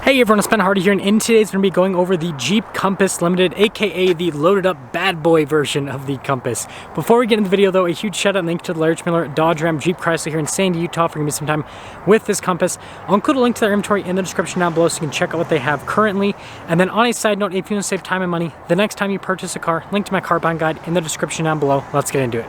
Hey everyone, it's Ben Hardy here, and in today's going to be going over the Jeep Compass Limited, aka the loaded up bad boy version of the Compass. Before we get into the video though, a huge shout out and thank you to the Larry Miller Dodge Ram Jeep Chrysler here in Sandy, Utah for giving me some time with this Compass. I'll include a link to their inventory in the description down below so you can check out what they have currently. And then on a side note, if you want to save time and money, the next time you purchase a car, link to my car buying guide in the description down below. Let's get into it.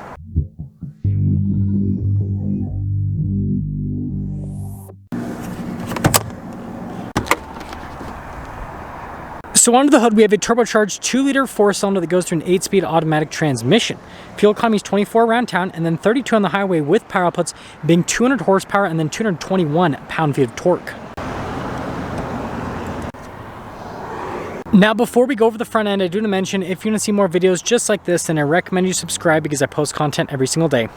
So under the hood, we have a turbocharged 2-liter 4-cylinder that goes through an 8-speed automatic transmission. Fuel economy is 24 around town and then 32 on the highway with power outputs being 200 horsepower and then 221 pound-feet of torque. Now before we go over the front end, I do want to mention if you want to see more videos just like this, then I recommend you subscribe because I post content every single day.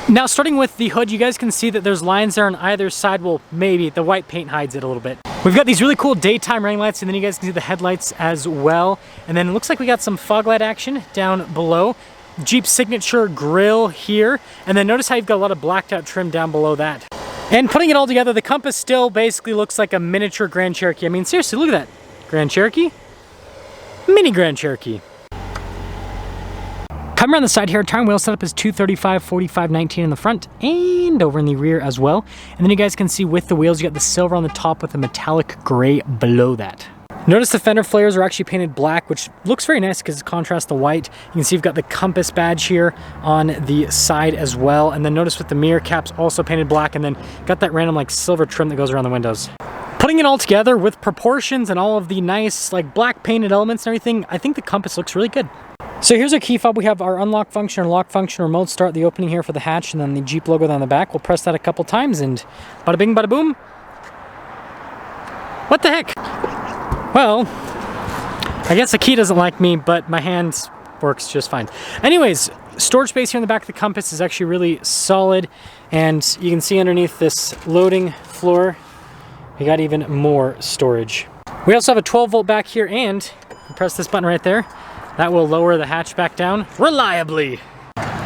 Now starting with the hood, you guys can see that there's lines there on either side. Well, maybe the white paint hides it a little bit. We've got these really cool daytime running lights, and then you guys can see the headlights as well. And then it looks like we got some fog light action down below. Jeep signature grille here. And then notice how you've got a lot of blacked out trim down below that. And putting it all together, the Compass still basically looks like a miniature Grand Cherokee. I mean, seriously, look at that. Grand Cherokee? Mini Grand Cherokee. Coming around the side here, tire and wheel setup is 235, 45, 19 in the front and over in the rear as well. And then you guys can see with the wheels, you got the silver on the top with the metallic gray below that. Notice the fender flares are actually painted black, which looks very nice because it contrasts the white. You can see you've got the Compass badge here on the side as well. And then notice with the mirror caps also painted black, and then got that random like silver trim that goes around the windows. Putting it all together with proportions and all of the nice like black painted elements and everything, I think the Compass looks really good. So here's our key fob. We have our unlock function or lock function, remote start, the opening here for the hatch, and then the Jeep logo on the back. We'll press that a couple times and bada bing, bada boom. What the heck? Well, I guess the key doesn't like me, but my hand works just fine. Anyways, storage space here in the back of the Compass is actually really solid, and you can see underneath this loading floor, we got even more storage. We also have a 12-volt back here, and press this button right there. That will lower the hatch back down reliably.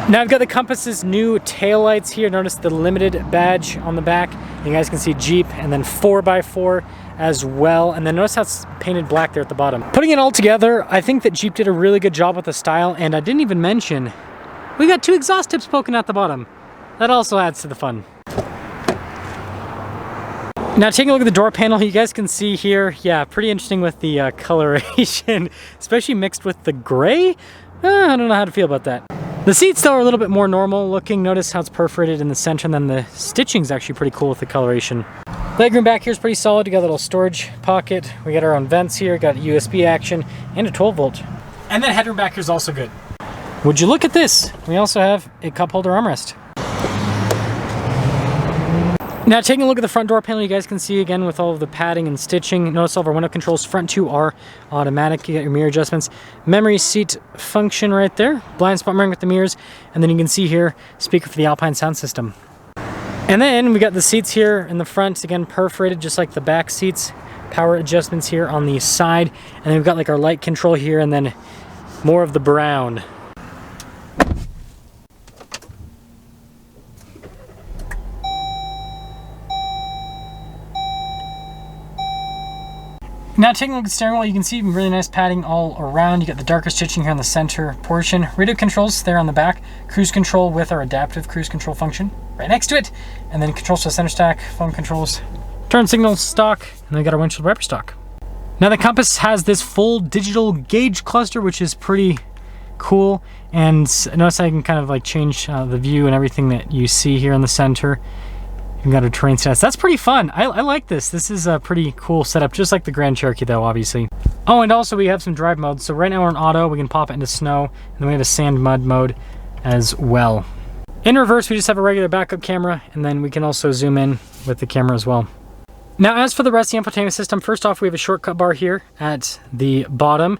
Now I've got the Compass's new taillights here. Notice the limited badge on the back. You guys can see Jeep and then 4x4 as well. And then notice how it's painted black there at the bottom. Putting it all together, I think that Jeep did a really good job with the style. And I didn't even mention, we got 2 exhaust tips poking out the bottom. That also adds to the fun. Now taking a look at the door panel, you guys can see here, yeah, pretty interesting with the coloration, especially mixed with the gray. I don't know how to feel about that. The seats though are a little bit more normal looking. Notice how it's perforated in the center, and then the stitching is actually pretty cool with the coloration. Legroom back here is pretty solid. We got a little storage pocket. We got our own vents here, got USB action, and a 12-volt. And then headroom back here is also good. Would you look at this? We also have a cup holder armrest. Now taking a look at the front door panel, you guys can see again with all of the padding and stitching. Notice all of our window controls. Front 2 are automatic. You got your mirror adjustments. Memory seat function right there. Blind spot mirroring with the mirrors. And then you can see here, speaker for the Alpine sound system. And then we got the seats here in the front, again perforated just like the back seats. Power adjustments here on the side. And then we've got like our light control here, and then more of the brown. Now taking a look at the steering wheel, you can see really nice padding all around. You got the darker stitching here on the center portion. Radio controls there on the back. Cruise control with our adaptive cruise control function right next to it. And then controls for the center stack, phone controls, turn signal stock, and then we got our windshield wiper stock. Now the Compass has this full digital gauge cluster, which is pretty cool. And notice I can kind of like change the view and everything that you see here in the center. We've got our terrain stats. That's pretty fun. I like this. This is a pretty cool setup, just like the Grand Cherokee though, obviously. Oh, and also we have some drive modes. So right now we're in auto. We can pop it into snow, and then we have a sand mud mode as well. In reverse, we just have a regular backup camera, and then we can also zoom in with the camera as well. Now, as for the rest of the infotainment system, first off, we have a shortcut bar here at the bottom,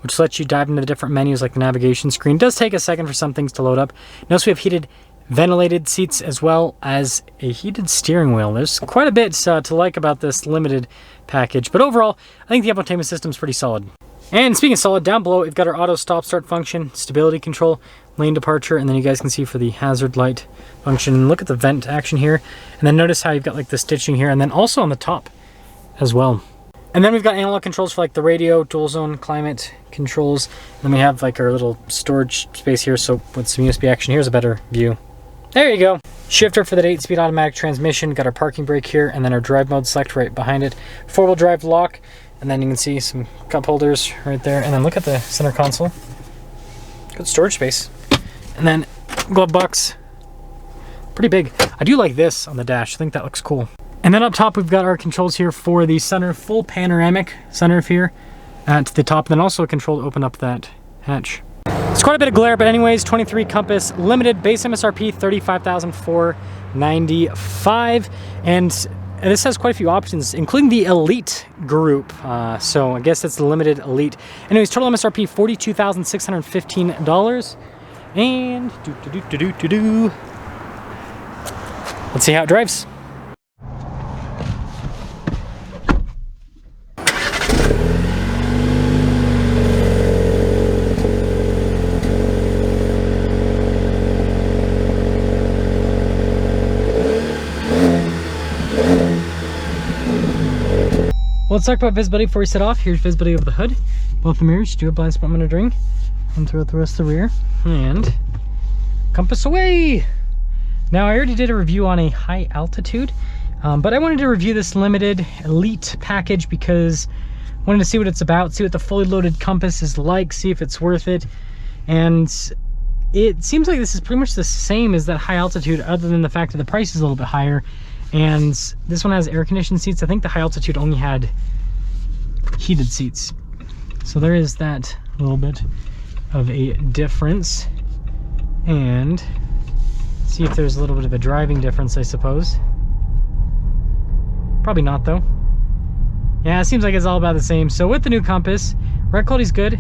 which lets you dive into the different menus like the navigation screen. It does take a second for some things to load up. Notice we have heated ventilated seats as well as a heated steering wheel. There's quite a bit to like about this limited package, but overall I think the infotainment system is pretty solid. And speaking of solid, down below we've got our auto stop start function, stability control, lane departure, and then you guys can see for the hazard light function. Look at the vent action here, and then notice how you've got like the stitching here, and then also on the top as well. And then we've got analog controls for like the radio, dual zone, climate controls. And then we have like our little storage space here. So with some USB action, here's a better view. There you go. Shifter for that 8-speed automatic transmission. Got our parking brake here, and then our drive mode select right behind it. 4-wheel drive lock, and then you can see some cup holders right there. And then look at the center console. Good storage space. And then glove box. Pretty big. I do like this on the dash. I think that looks cool. And then up top, we've got our controls here for the sunroof, full panoramic sunroof here at the top. And then also a control to open up that hatch. It's quite a bit of glare, but anyways, 23 Compass Limited, base MSRP $35,495, and this has quite a few options, including the Elite group. So I guess that's the Limited Elite. Anyways, total MSRP $42,615, and let's see how it drives. Let's talk about visibility before we set off. Here's visibility of the hood. Both the mirrors do have blind spot monitoring. And throughout the rest of the rear. And compass away! Now I already did a review on a high altitude, but I wanted to review this Limited Elite package because I wanted to see what it's about, see what the fully loaded Compass is like, see if it's worth it. And it seems like this is pretty much the same as that high altitude, other than the fact that the price is a little bit higher. And this one has air conditioned seats. I think the high altitude only had heated seats. So there is that little bit of a difference. And see if there's a little bit of a driving difference, I suppose. Probably not though. Yeah, it seems like it's all about the same. So with the new Compass, ride quality is good.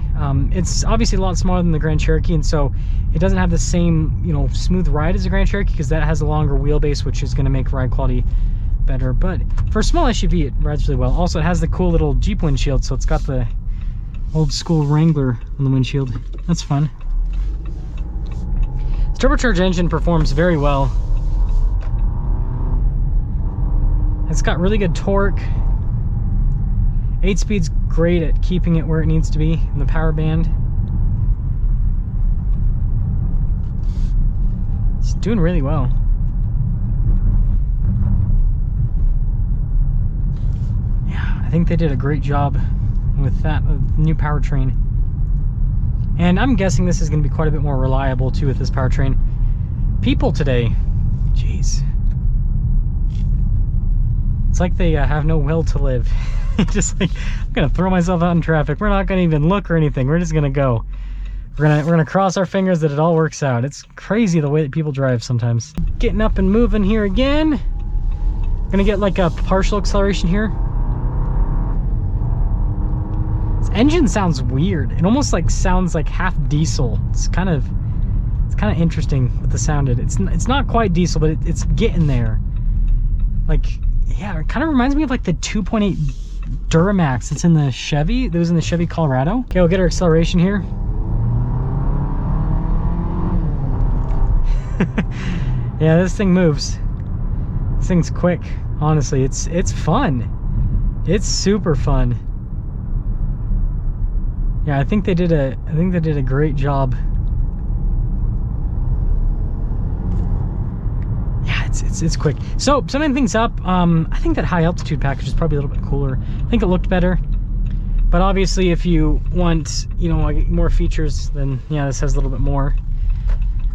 It's obviously a lot smaller than the Grand Cherokee, and so it doesn't have the same, you know, smooth ride as the Grand Cherokee because that has a longer wheelbase, which is going to make ride quality better. But for a small SUV, it rides really well. Also, it has the cool little Jeep windshield, so it's got the old school Wrangler on the windshield. That's fun. The turbocharged engine performs very well. It's got really good torque. 8-speed's great at keeping it where it needs to be in the power band. It's doing really well. Yeah, I think they did a great job with that new powertrain. And I'm guessing this is going to be quite a bit more reliable too with this powertrain. People today, jeez. It's like they have no will to live. Just like, I'm gonna throw myself out in traffic. We're not gonna even look or anything. We're just gonna go. We're gonna cross our fingers that it all works out. It's crazy the way that people drive sometimes. Getting up and moving here again. Gonna get like a partial acceleration here. This engine sounds weird. It almost like sounds like half diesel. It's kind of interesting with the sound. It's not quite diesel, but it's getting there. Like, yeah, it kind of reminds me of like the 2.8 Duramax that's in the Chevy. That was in the Chevy Colorado. Okay, we'll get our acceleration here. Yeah, this thing moves. This thing's quick. Honestly, it's fun. It's super fun. Yeah, I think they did a great job. It's quick. So summing things up, I think that high altitude package is probably a little bit cooler. I think it looked better, but obviously if you want, you know, like more features, then yeah, this has a little bit more.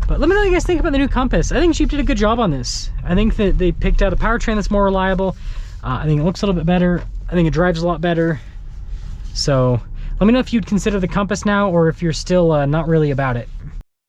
But let me know what you guys think about the new Compass. I think Jeep did a good job on this. I think that they picked out a powertrain that's more reliable. I think it looks a little bit better. I think it drives a lot better. So let me know if you'd consider the Compass now, or if you're still not really about it.